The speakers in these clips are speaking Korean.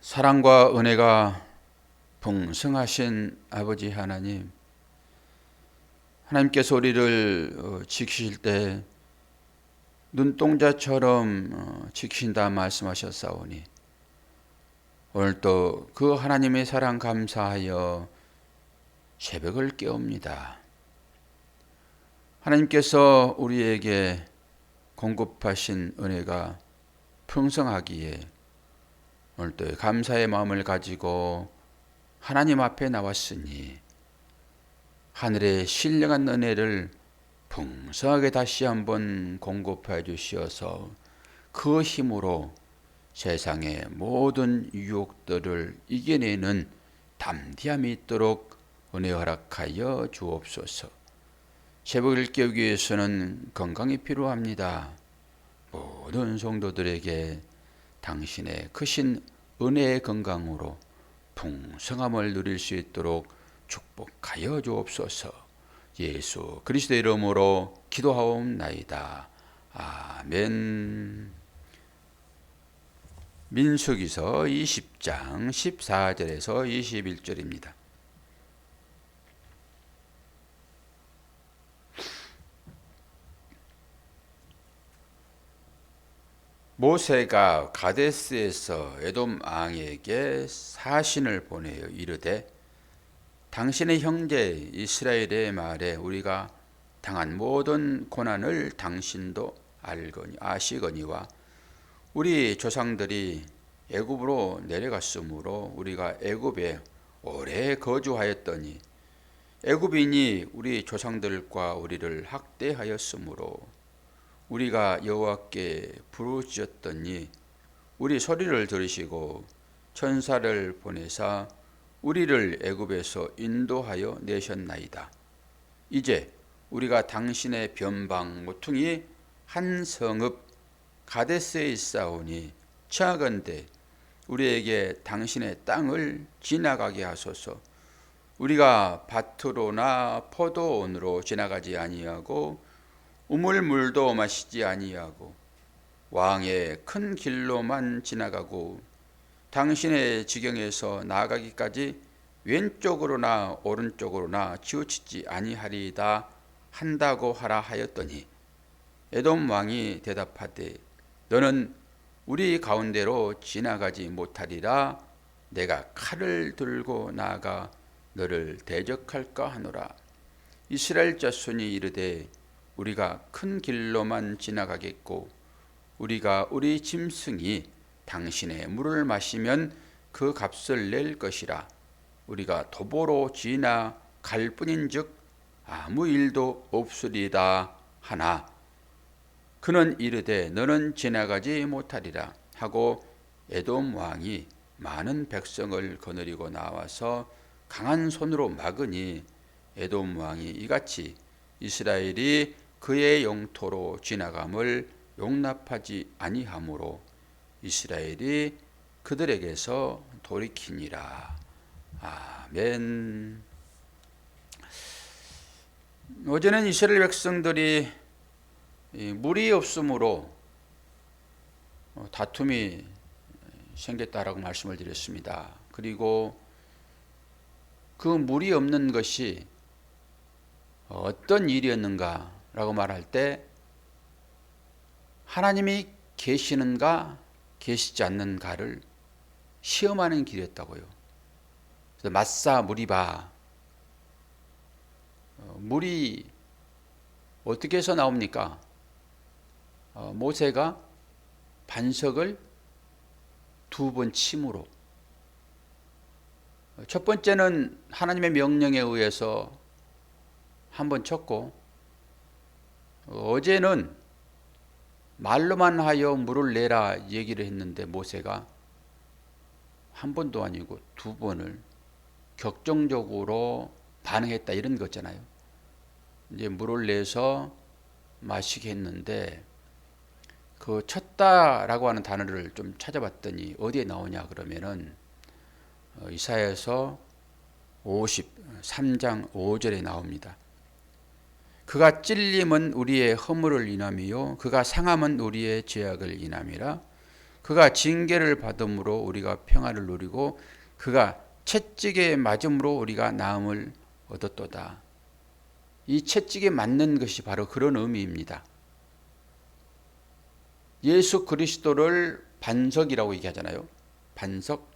사랑과 은혜가 풍성하신 아버지 하나님, 하나님께서 우리를 지키실 때 눈동자처럼 지키신다 말씀하셨사오니 오늘도 그 하나님의 사랑 감사하여 새벽을 깨웁니다. 하나님께서 우리에게 공급하신 은혜가 풍성하기에 오늘도 감사의 마음을 가지고 하나님 앞에 나왔으니 하늘의 신령한 은혜를 풍성하게 다시 한번 공급해 주시어서 그 힘으로 세상의 모든 유혹들을 이겨내는 담대함이 있도록 은혜 허락하여 주옵소서. 새벽을 깨우기 위해서는 건강이 필요합니다. 모든 성도들에게 당신의 크신 은혜의 건강으로 풍성함을 누릴 수 있도록 축복하여 주옵소서. 예수 그리스도의 이름으로 기도하옵나이다. 아멘. 민수기서 20장 14절에서 21절입니다. 모세가 가데스에서 에돔 왕에게 사신을 보내어 이르되 당신의 형제 이스라엘의 말에 우리가 당한 모든 고난을 당신도 아시거니와 우리 조상들이 애굽으로 내려갔으므로 우리가 애굽에 오래 거주하였더니 애굽인이 우리 조상들과 우리를 학대하였으므로 우리가 여호와께 부르짖었더니 우리 소리를 들으시고 천사를 보내사 우리를 애굽에서 인도하여 내셨나이다. 이제 우리가 당신의 변방 모퉁이 한 성읍 가데스에 있사오니 청하건대 우리에게 당신의 땅을 지나가게 하소서. 우리가 밭으로나 포도원으로 지나가지 아니하고 우물물도 마시지 아니하고 왕의 큰 길로만 지나가고 당신의 지경에서 나아가기까지 왼쪽으로나 오른쪽으로나 치우치지 아니하리이다 한다고 하라 하였더니 에돔 왕이 대답하되 너는 우리 가운데로 지나가지 못하리라. 내가 칼을 들고 나아가 너를 대적할까 하노라. 이스라엘 자손이 이르되 우리가 큰 길로만 지나가겠고 우리가 우리 짐승이 당신의 물을 마시면 그 값을 낼 것이라. 우리가 도보로 지나갈 뿐인즉 아무 일도 없으리다 하나 그는 이르되 너는 지나가지 못하리라 하고 에돔 왕이 많은 백성을 거느리고 나와서 강한 손으로 막으니 에돔 왕이 이같이 이스라엘이 그의 영토로 지나감을 용납하지 아니하므로 이스라엘이 그들에게서 돌이키니라. 아멘. 어제는 이스라엘 백성들이 물이 없으므로 다툼이 생겼다라고 말씀을 드렸습니다. 그리고 그 물이 없는 것이 어떤 일이었는가 라고 말할 때 하나님이 계시는가 계시지 않는가를 시험하는 길이었다고요. 그래서 마사 무리바, 물이 어떻게 해서 나옵니까? 모세가 반석을 2번 침으로, 첫 번째는 하나님의 명령에 의해서 한 번 쳤고 어제는 말로만 하여 물을 내라 얘기를 했는데 모세가 한 번도 아니고 2번을 격정적으로 반응했다 이런 거잖아요. 이제 물을 내서 마시게 했는데 그 쳤다라고 하는 단어를 좀 찾아봤더니 어디에 나오냐 그러면은 이사야서 53장 5절에 나옵니다. 그가 찔림은 우리의 허물을 인함이요 그가 상함은 우리의 죄악을 인함이라. 그가 징계를 받음으로 우리가 평화를 누리고 그가 채찍에 맞음으로 우리가 나음을 얻었도다. 이 채찍에 맞는 것이 바로 그런 의미입니다. 예수 그리스도를 반석이라고 얘기하잖아요. 반석.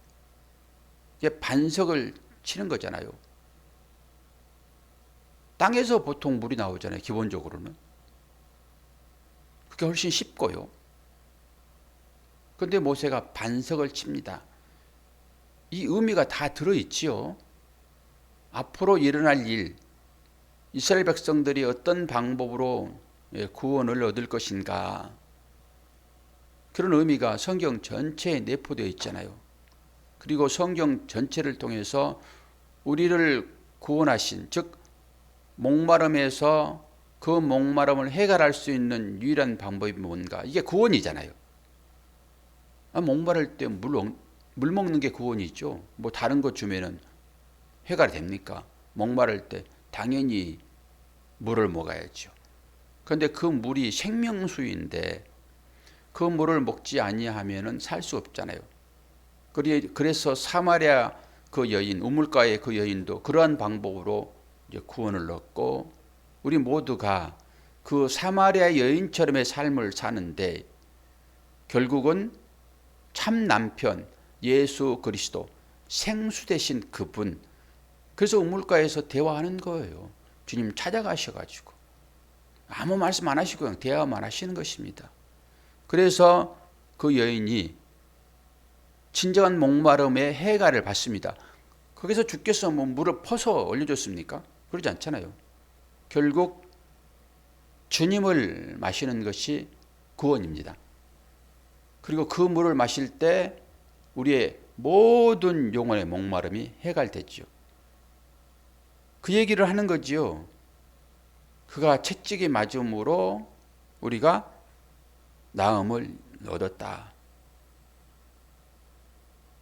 이게 반석을 치는 거잖아요. 땅에서 보통 물이 나오잖아요. 기본적으로는. 그게 훨씬 쉽고요. 그런데 모세가 반석을 칩니다. 이 의미가 다 들어있지요. 앞으로 일어날 일, 이스라엘 백성들이 어떤 방법으로 구원을 얻을 것인가, 그런 의미가 성경 전체에 내포되어 있잖아요. 그리고 성경 전체를 통해서 우리를 구원하신, 즉 목마름에서 그 목마름을 해결할 수 있는 유일한 방법이 뭔가? 이게 구원이잖아요. 목마를 때 물 먹는 게 구원이죠. 뭐 다른 것 주면은 해결이 됩니까? 목마를 때 당연히 물을 먹어야죠. 그런데 그 물이 생명수인데 그 물을 먹지 아니하면은 살 수 없잖아요. 그래서 사마리아 그 여인, 우물가의 그 여인도 그러한 방법으로 이제 구원을 얻고 우리 모두가 그 사마리아 여인처럼의 삶을 사는데 결국은 참 남편 예수 그리스도 생수 되신 그분, 그래서 우물가에서 대화하는 거예요. 주님 찾아가셔가지고 아무 말씀 안 하시고 그냥 대화만 하시는 것입니다. 그래서 그 여인이 진정한 목마름의 해결을 받습니다. 거기서 주께서 뭐 물을 퍼서 올려줬습니까? 그러지 않잖아요. 결국 주님을 마시는 것이 구원입니다. 그리고 그 물을 마실 때 우리의 모든 영혼의 목마름이 해결되지요. 그 얘기를 하는 거지요. 그가 채찍에 맞음으로 우리가 나음을 얻었다.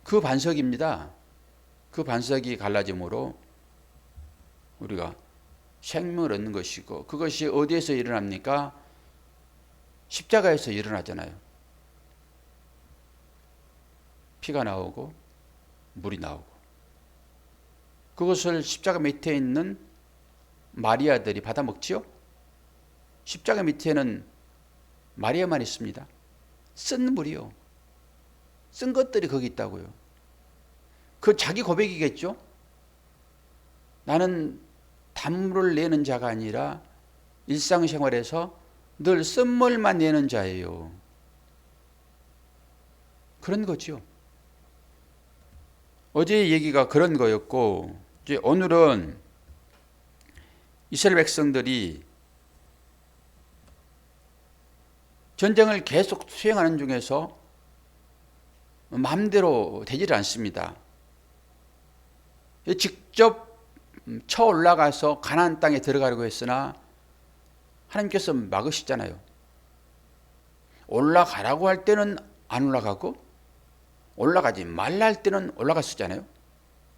그 반석입니다. 그 반석이 갈라짐으로 우리가 생명을 얻는 것이고, 그것이 어디에서 일어납니까? 십자가에서 일어나잖아요. 피가 나오고 물이 나오고, 그것을 십자가 밑에 있는 마리아들이 받아 먹지요. 십자가 밑에는 마리아만 있습니다. 쓴 물이요. 쓴 것들이 거기 있다고요. 그 자기 고백이겠죠. 나는 단물을 내는 자가 아니라 일상생활에서 늘 쓴물만 내는 자예요. 그런 거죠. 어제의 얘기가 그런 거였고, 이제 오늘은 이스라엘 백성들이 전쟁을 계속 수행하는 중에서 마음대로 되질 않습니다. 직접 쳐 올라가서 가나안 땅에 들어가려고 했으나 하나님께서 막으시잖아요. 올라가라고 할 때는 안 올라가고 올라가지 말라 할 때는 올라갔었잖아요.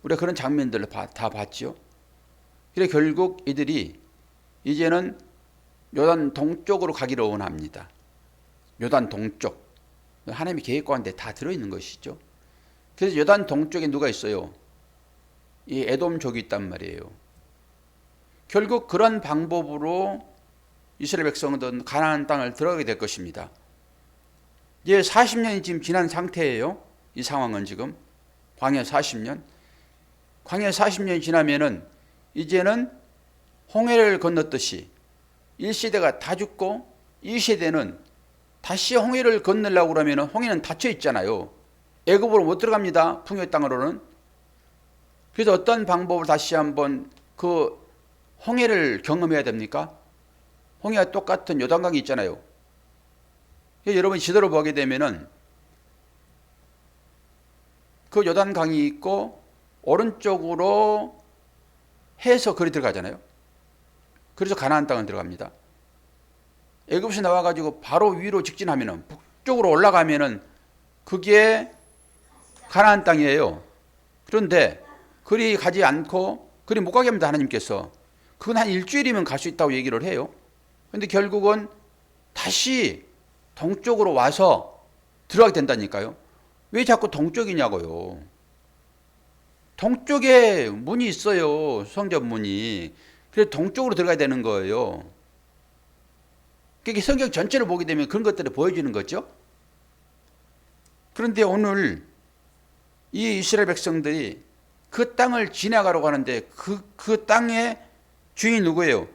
우리가 그런 장면들을 다 봤죠. 그래 결국 이들이 이제는 요단 동쪽으로 가기를 원합니다. 요단 동쪽. 하나님의 계획 가운데 다 들어있는 것이죠. 그래서 요단 동쪽에 누가 있어요? 이 에돔족이 있단 말이에요. 결국 그런 방법으로 이스라엘 백성들은 가나안 땅을 들어가게 될 것입니다. 이제 40년이 지금 지난 상태예요. 이 상황은 지금 광야 40년. 광야 40년이 지나면은 이제는 홍해를 건넜듯이 1세대가 다 죽고 2세대는 다시 홍해를 건너려고 그러면 홍해는 닫혀 있잖아요. 애굽으로 못 들어갑니다. 풍요 땅으로는. 그래서 어떤 방법을 다시 한번 그 홍해를 경험해야 됩니까? 홍해와 똑같은 요단강이 있잖아요. 여러분이 지도를 보게 되면은 그 요단강이 있고 오른쪽으로 해서 거리 들어가잖아요. 그래서 가나안 땅을 들어갑니다. 애굽에서 나와가지고 바로 위로 직진하면은 북쪽으로 올라가면은 그게 가나안 땅이에요. 그런데 그리 가지 않고 그리 못 가게 합니다. 하나님께서. 그건 한 일주일이면 갈 수 있다고 얘기를 해요. 그런데 결국은 다시 동쪽으로 와서 들어가게 된다니까요. 왜 자꾸 동쪽이냐고요. 동쪽에 문이 있어요. 성전 문이. 그래서 동쪽으로 들어가야 되는 거예요. 그러니까 성경 전체를 보게 되면 그런 것들을 보여주는 거죠. 그런데 오늘 이 이스라엘 백성들이 그 땅을 지나가려고 하는데 그 땅의 주인이 누구예요?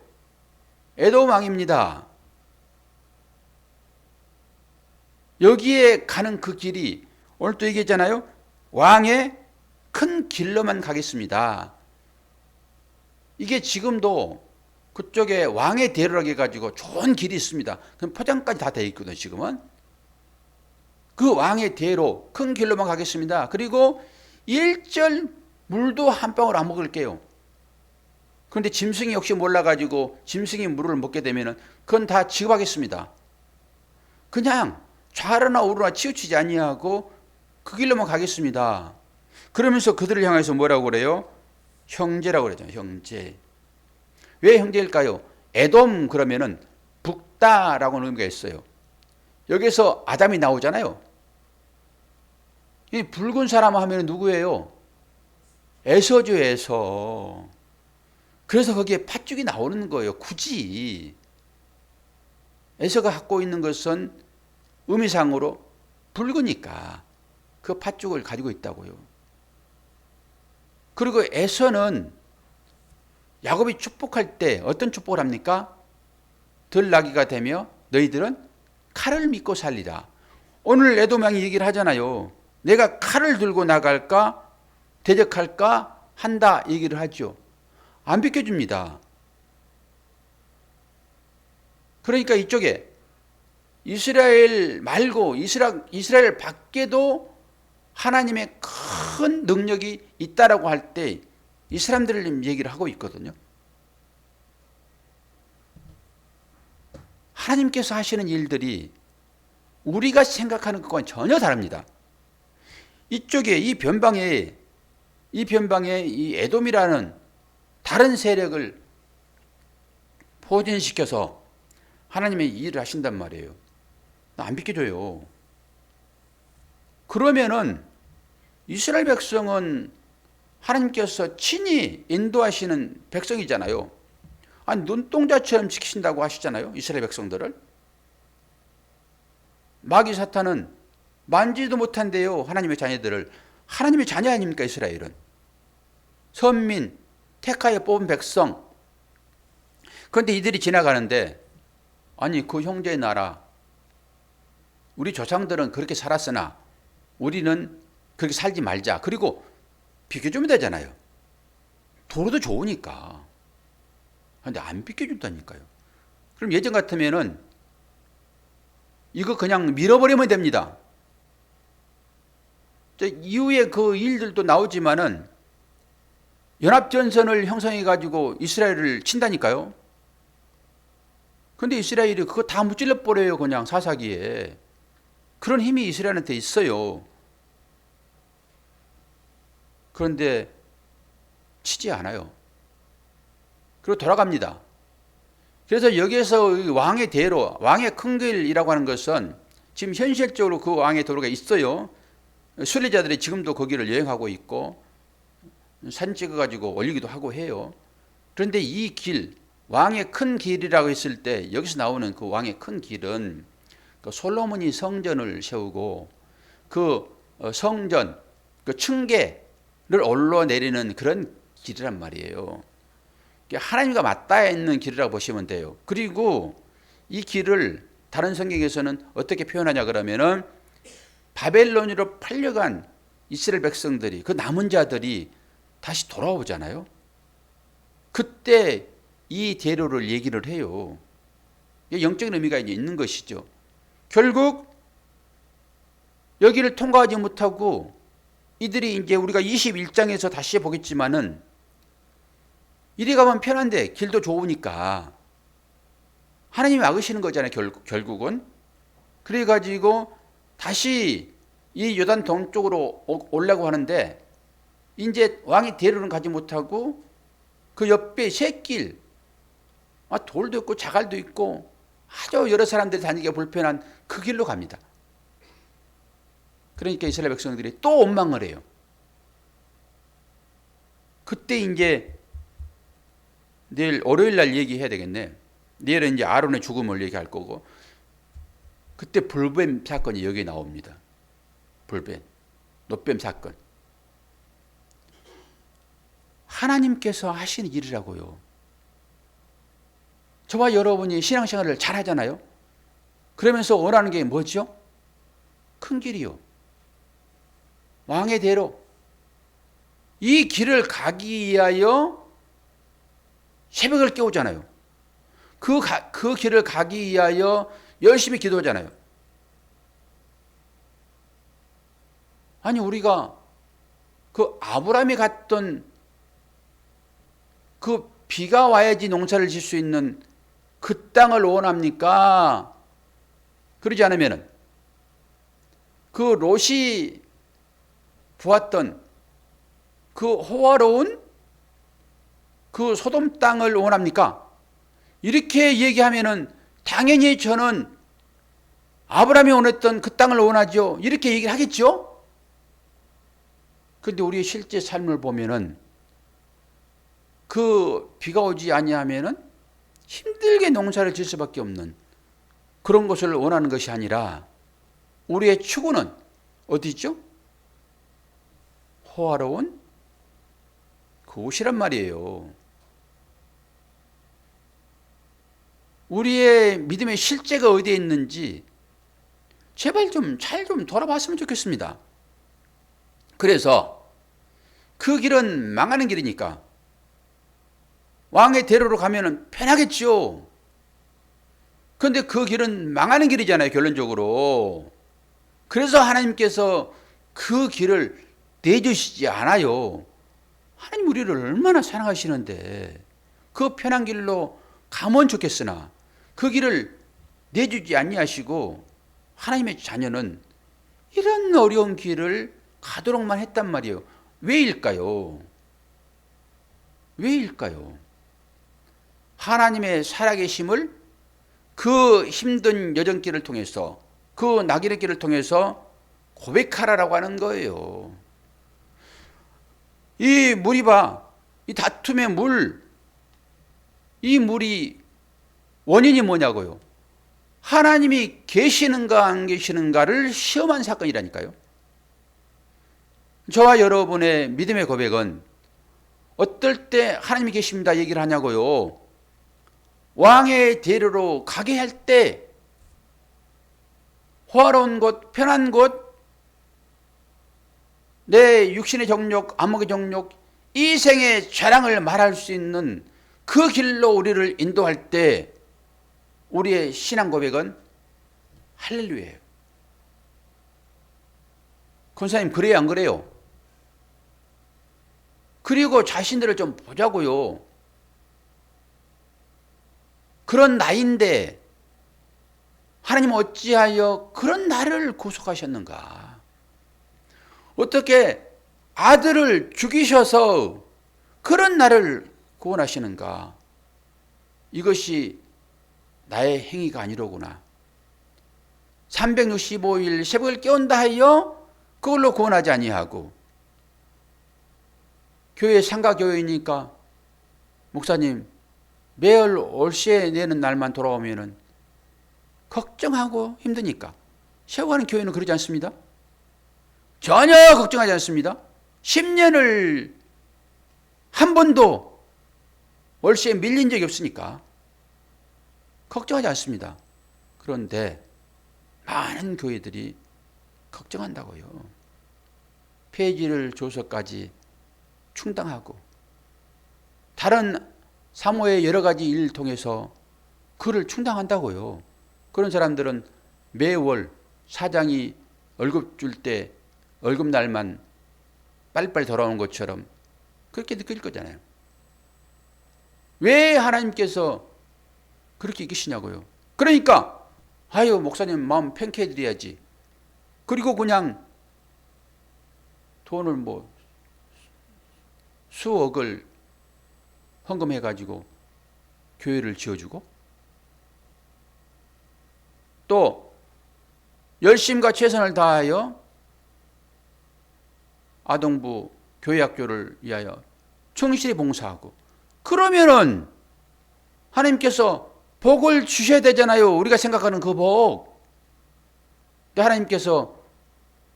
에돔 왕입니다. 여기에 가는 그 길이 오늘 또 얘기했잖아요. 왕의 큰 길로만 가겠습니다. 이게 지금도 그쪽에 왕의 대로라고 해가지고 좋은 길이 있습니다. 그럼 포장까지 다 되어 있거든요. 지금은. 그 왕의 대로 큰 길로만 가겠습니다. 그리고 일절 물도 한 방울 안 먹을게요. 그런데 짐승이 혹시 몰라가지고 짐승이 물을 먹게 되면 그건 다 지급하겠습니다. 그냥 좌로나 우로나 치우치지 아니하고 그 길로만 가겠습니다. 그러면서 그들을 향해서 뭐라고 그래요? 형제라고 그러죠. 형제. 왜 형제일까요? 에돔 그러면은 북다라고 의미가 있어요. 여기서 아담이 나오잖아요. 이 붉은 사람 하면 누구예요? 에서죠, 에서. 그래서 거기에 팥죽이 나오는 거예요. 굳이. 에서가 갖고 있는 것은 의미상으로 붉으니까 그 팥죽을 가지고 있다고요. 그리고 에서는 야곱이 축복할 때 어떤 축복을 합니까? 들나귀가 되며 너희들은 칼을 믿고 살리라. 오늘 에돔왕이 얘기를 하잖아요. 내가 칼을 들고 나갈까 대적할까 한다 얘기를 하죠. 안 비켜줍니다. 그러니까 이쪽에 이스라엘 말고 이스라엘 밖에도 하나님의 큰 능력이 있다라고 할 때 이 사람들을 얘기를 하고 있거든요. 하나님께서 하시는 일들이 우리가 생각하는 것과는 전혀 다릅니다. 이쪽에 이 변방에 이 에돔이라는 다른 세력을 포진시켜서 하나님의 일을 하신단 말이에요. 안 비켜줘요. 그러면은 이스라엘 백성은 하나님께서 친히 인도하시는 백성이잖아요. 아니 눈동자처럼 지키신다고 하시잖아요. 이스라엘 백성들을. 마귀 사탄은 만지도 못한대요. 하나님의 자녀들을. 하나님의 자녀 아닙니까 이스라엘은. 선민, 택하여 뽑은 백성. 그런데 이들이 지나가는데 아니 그 형제의 나라 우리 조상들은 그렇게 살았으나 우리는 그렇게 살지 말자. 그리고 비켜주면 되잖아요. 도로도 좋으니까. 그런데 안 비켜준다니까요. 그럼 예전 같으면은 이거 그냥 밀어버리면 됩니다. 이후에 그 일들도 나오지만은 연합전선을 형성해가지고 이스라엘을 친다니까요. 근데 이스라엘이 그거 다 무찔러 버려요. 그냥 사사기에. 그런 힘이 이스라엘한테 있어요. 그런데 치지 않아요. 그리고 돌아갑니다. 그래서 여기에서 왕의 대로, 왕의 큰 길이라고 하는 것은 지금 현실적으로 그 왕의 도로가 있어요. 순례자들이 지금도 거기를 여행하고 있고 사진 찍어가지고 올리기도 하고 해요. 그런데 이 길, 왕의 큰 길이라고 했을 때 여기서 나오는 그 왕의 큰 길은 그 솔로몬이 성전을 세우고 그 성전, 그 층계를 올라내리는 그런 길이란 말이에요. 하나님과 맞닿아 있는 길이라고 보시면 돼요. 그리고 이 길을 다른 성경에서는 어떻게 표현하냐 그러면은 바벨론으로 팔려간 이스라엘 백성들이 그 남은 자들이 다시 돌아오잖아요. 그때 이 대로를 얘기를 해요. 영적인 의미가 있는 것이죠. 결국 여기를 통과하지 못하고 이들이 이제 우리가 21장에서 다시 보겠지만은 이리 가면 편한데 길도 좋으니까 하나님이 막으시는 거잖아요. 결국은. 그래가지고 다시 이 요단 동쪽으로 오려고 하는데 이제 왕이 대로는 가지 못하고 그 옆에 샛길, 돌도 있고 자갈도 있고 아주 여러 사람들이 다니기가 불편한 그 길로 갑니다. 그러니까 이스라엘 백성들이 또 원망을 해요. 그때 이제 내일 월요일 날 얘기해야 되겠네. 내일은 이제 아론의 죽음을 얘기할 거고, 그때 불뱀 사건이 여기에 나옵니다. 불뱀, 노뱀 사건. 하나님께서 하시는 일이라고요. 저와 여러분이 신앙생활을 잘 하잖아요. 그러면서 원하는 게 뭐죠? 큰 길이요. 왕의 대로. 이 길을 가기 위하여 새벽을 깨우잖아요. 그 길을 가기 위하여 열심히 기도하잖아요. 아니, 우리가 그 아브라함이 갔던 그 비가 와야지 농사를 질 수 있는 그 땅을 원합니까? 그러지 않으면은 그 롯이 보았던 그 호화로운 그 소돔 땅을 원합니까? 이렇게 얘기하면은 당연히 저는 아브라함이 원했던 그 땅을 원하죠. 이렇게 얘기를 하겠죠? 그런데 우리의 실제 삶을 보면은 그 비가 오지 아니하면은 힘들게 농사를 질 수밖에 없는 그런 것을 원하는 것이 아니라 우리의 추구는 어디 있죠? 호화로운 그곳이란 말이에요. 우리의 믿음의 실제가 어디에 있는지 제발 잘 돌아봤으면 좋겠습니다. 그래서 그 길은 망하는 길이니까 왕의 대로로 가면은 편하겠죠. 그런데 그 길은 망하는 길이잖아요, 결론적으로. 그래서 하나님께서 그 길을 내주시지 않아요. 하나님 우리를 얼마나 사랑하시는데 그 편한 길로 가면 좋겠으나 그 길을 내주지 아니하시고 하나님의 자녀는 이런 어려운 길을 가도록만 했단 말이에요. 왜일까요? 왜일까요? 하나님의 살아계심을 그 힘든 여정길을 통해서, 그 낙인의 길을 통해서 고백하라라고 하는 거예요. 이 무리바, 이 다툼의 물, 이 물이 원인이 뭐냐고요? 하나님이 계시는가 안 계시는가를 시험한 사건이라니까요. 저와 여러분의 믿음의 고백은 어떨 때 하나님이 계십니다 얘기를 하냐고요? 왕의 대로로 가게 할 때 호화로운 곳, 편한 곳, 내 육신의 정욕, 안목의 정욕, 이 생의 자랑을 말할 수 있는 그 길로 우리를 인도할 때 우리의 신앙 고백은 할렐루야예요. 권사님 그래요 안 그래요? 그리고 자신들을 좀 보자고요. 그런 나이인데 하나님 어찌하여 그런 나를 구속하셨는가? 어떻게 아들을 죽이셔서 그런 나를 구원하시는가? 이것이 나의 행위가 아니로구나. 365일 새벽을 깨운다 하여 그걸로 구원하지 아니하고 교회 상가교회니까 목사님 매일 올시에 내는 날만 돌아오면은 걱정하고 힘드니까 세워가는 교회는 그러지 않습니다. 전혀 걱정하지 않습니다. 10년을 한 번도 월세에 밀린 적이 없으니까 걱정하지 않습니다. 그런데 많은 교회들이 걱정한다고요. 폐지를 줘서까지 충당하고 다른 사모의 여러 가지 일을 통해서 그를 충당한다고요. 그런 사람들은 매월 사장이 월급 줄 때 월급 날만 빨리빨리 돌아오는 것처럼 그렇게 느낄 거잖아요. 왜 하나님께서 그렇게 이기시냐고요. 그러니까 아유 목사님 마음 편케해 드려야지. 그리고 그냥 돈을 뭐 수억을 헌금해 가지고 교회를 지어주고 또 열심과 최선을 다하여 아동부 교회학교를 위하여 충실히 봉사하고, 그러면은 하나님께서 복을 주셔야 되잖아요. 우리가 생각하는 그 복. 근데 하나님께서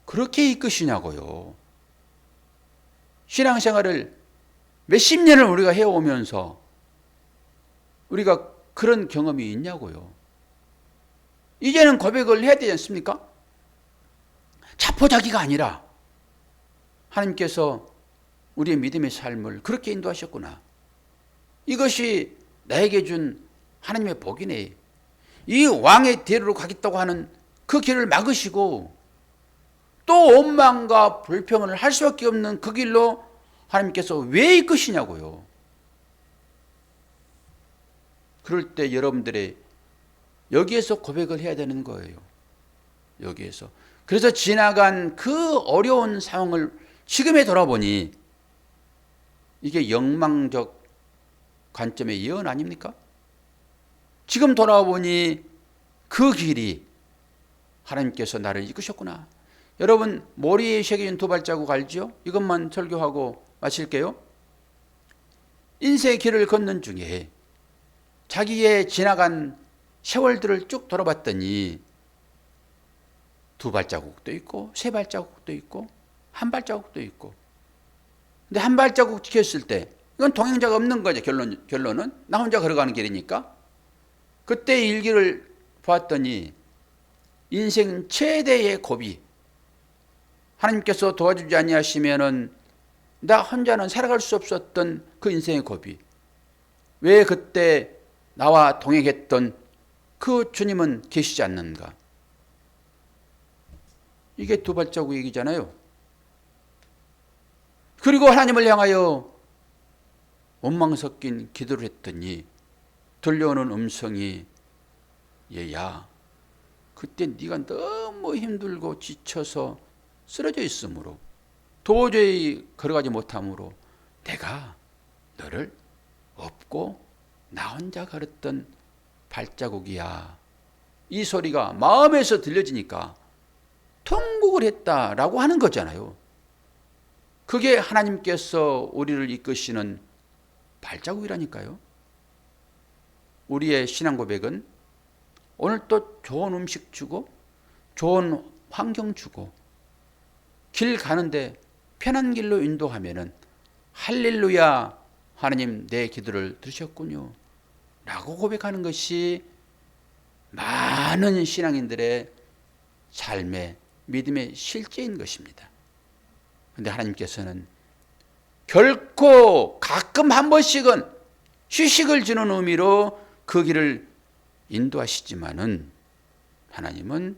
그렇게 이끄시냐고요. 신앙생활을 몇십 년을 우리가 해오면서 우리가 그런 경험이 있냐고요. 이제는 고백을 해야 되지 않습니까? 자포자기가 아니라 하나님께서 우리의 믿음의 삶을 그렇게 인도하셨구나. 이것이 나에게 준 하나님의 복이네. 이 왕의 대로로 가겠다고 하는 그 길을 막으시고 또 원망과 불평을 할 수밖에 없는 그 길로 하나님께서 왜 이끄시냐고요. 그럴 때 여러분들의 여기에서 고백을 해야 되는 거예요. 여기에서. 그래서 지나간 그 어려운 상황을 지금에 돌아보니 이게 영망적 관점의 예언 아닙니까? 지금 돌아보니 그 길이 하나님께서 나를 이끄셨구나. 여러분, 머리에 새겨진 두 발자국 알죠? 이것만 설교하고 마칠게요. 인생의 길을 걷는 중에 자기의 지나간 세월들을 쭉 돌아봤더니 두 발자국도 있고 세 발자국도 있고 한 발자국도 있고, 근데 한 발자국 지켰을 때 이건 동행자가 없는 거죠. 결론은 나 혼자 걸어가는 길이니까. 그때 일기를 보았더니 인생 최대의 고비, 하나님께서 도와주지 아니하시면은 나 혼자는 살아갈 수 없었던 그 인생의 고비, 왜 그때 나와 동행했던 그 주님은 계시지 않는가? 이게 두 발자국 얘기잖아요. 그리고 하나님을 향하여 원망 섞인 기도를 했더니 들려오는 음성이, 얘야, 그때 네가 너무 힘들고 지쳐서 쓰러져 있으므로 도저히 걸어가지 못하므로 내가 너를 업고 나 혼자 걸었던 발자국이야. 이 소리가 마음에서 들려지니까 통곡을 했다라고 하는 거잖아요. 그게 하나님께서 우리를 이끄시는 발자국이라니까요. 우리의 신앙 고백은 오늘 또 좋은 음식 주고 좋은 환경 주고 길 가는데 편한 길로 인도하면은 할렐루야, 하나님 내 기도를 들으셨군요 라고 고백하는 것이 많은 신앙인들의 삶의 믿음의 실제인 것입니다. 그런데 하나님께서는 결코 가끔 한 번씩은 휴식을 주는 의미로 그 길을 인도하시지만은 하나님은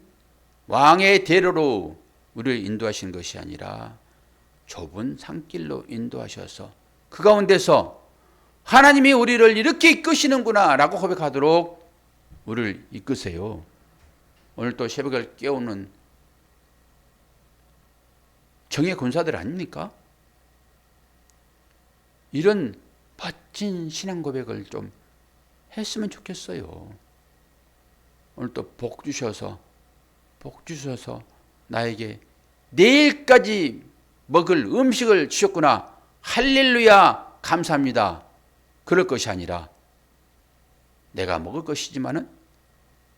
왕의 대로로 우리를 인도하시는 것이 아니라 좁은 산길로 인도하셔서 그 가운데서 하나님이 우리를 이렇게 이끄시는구나 라고 고백하도록 우리를 이끄세요. 오늘 또 새벽을 깨우는 정의 군사들 아닙니까? 이런 멋진 신앙 고백을 좀 했으면 좋겠어요. 오늘 또 복 주셔서 나에게 내일까지 먹을 음식을 주셨구나, 할렐루야 감사합니다, 그럴 것이 아니라 내가 먹을 것이지만은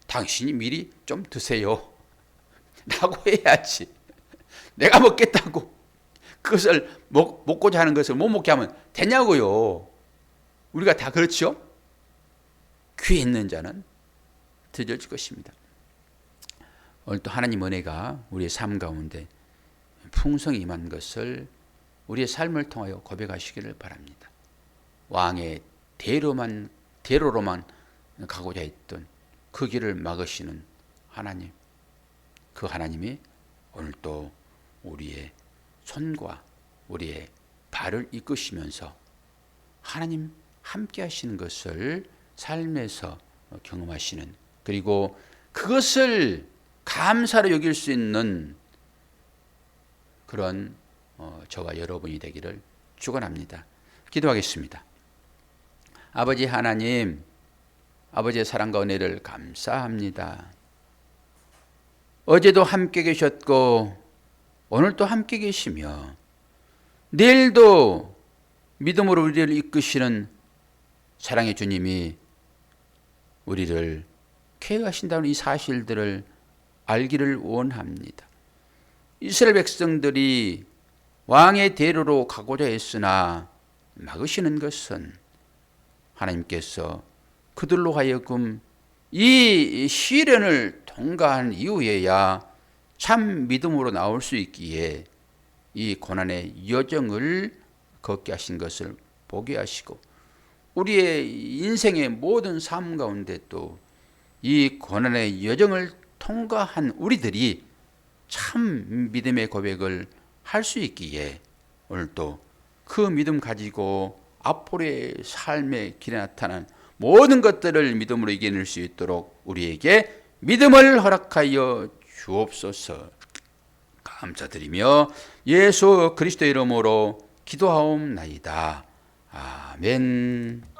당신이 미리 좀 드세요 라고 해야지. 내가 먹겠다고 그것을 먹고자 하는 것을 못 먹게 하면 되냐고요. 우리가 다 그렇죠? 귀 있는 자는 들을 것입니다. 오늘 또 하나님 은혜가 우리의 삶 가운데 풍성히 임한 것을 우리의 삶을 통하여 고백하시기를 바랍니다. 왕의 대로로만 가고자 했던 그 길을 막으시는 하나님, 그 하나님이 오늘 또 우리의 손과 우리의 발을 이끄시면서 하나님 함께 하시는 것을 삶에서 경험하시는, 그리고 그것을 감사로 여길 수 있는 그런 저와 여러분이 되기를 축원합니다. 기도하겠습니다. 아버지 하나님, 아버지의 사랑과 은혜를 감사합니다. 어제도 함께 계셨고 오늘도 함께 계시며 내일도 믿음으로 우리를 이끄시는 사랑의 주님이 우리를 계획하신다는 이 사실들을 알기를 원합니다. 이스라엘 백성들이 왕의 대로로 가고자 했으나 막으시는 것은 하나님께서 그들로 하여금 이 시련을 통과한 이후에야 참 믿음으로 나올 수 있기에 이 고난의 여정을 걷게 하신 것을 보게 하시고 우리의 인생의 모든 삶 가운데 또 이 고난의 여정을 통과한 우리들이 참 믿음의 고백을 할 수 있기에 오늘도 그 믿음 가지고 앞으로의 삶의 길에 나타난 모든 것들을 믿음으로 이겨낼 수 있도록 우리에게 믿음을 허락하여 주옵소서. 감사드리며 예수 그리스도의 이름으로 기도하옵나이다. 아멘.